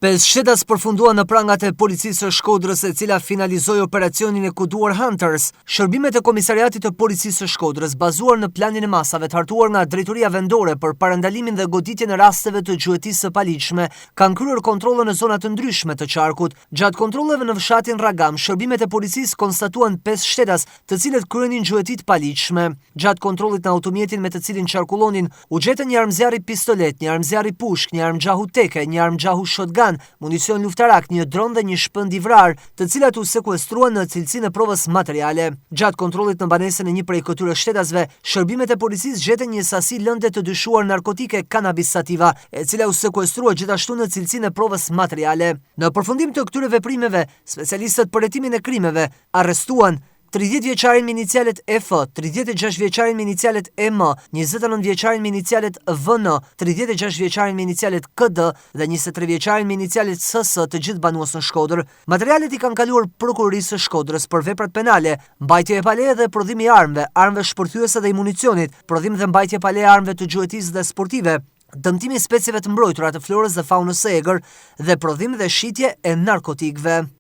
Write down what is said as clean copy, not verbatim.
Pesë shtetas përfunduan në prangat e policisë së Shkodrës, e cila finalizoi operacionin e kuduar Hunters. Shërbimet e Komisariatit të Policisë së Shkodrës, bazuar në planin e masave të hartuar nga Drejtoria Vendore për parandalimin dhe goditjen e rasteve të gjuetisë së paligjshme, kanë kryer kontrolle në zona të ndryshme të qarkut. Gjatë kontrolleve në fshatin Ragam, shërbimet e policisë konstatuan 5 shtetas, të cilët kryenin gjueti të paligjshme. Gjatë kontrollit në automjetin me të cilin qarkullonin, u gjetën një armëzjarri pistolet, një armëzjarri pushk, një armëgjahu teke, një armëgjahu shotgun, municion luftarak, një dron dhe një shpënd i vrarë, të cilat u sekuestruan në cilësinë e provës materiale. Gjatë kontrollit në banesën e një prej këtyre shtetasve, shërbimet e policisë gjetën një sasi lënde të dyshuar narkotike cannabis sativa, e cila u sekuestrua gjithashtu në cilësinë e provës materiale. Në përfundim të këtyre veprimeve, specialistët për hetimin e krimeve arrestuan 30 vjeçarin me inicialet EF, 36 vjeçarin me inicialet EM, 29 vjeçarin me inicialet VN, 36 vjeçarin me inicialet KD dhe 23 vjeçarin me inicialet SS, të gjithë banues në Shkodër. Materialet i kanë kaluar prokurorisë së Shkodrës për veprat penale, mbajtje e paleje dhe prodhim i armëve shpërthyese dhe i municionit, prodhim dhe mbajtje e paleje armëve të gjuetisë dhe sportive, dëmtimi i specieve të mbrojtura të florës dhe faunës së egër dhe prodhim dhe shitje e narkotikëve.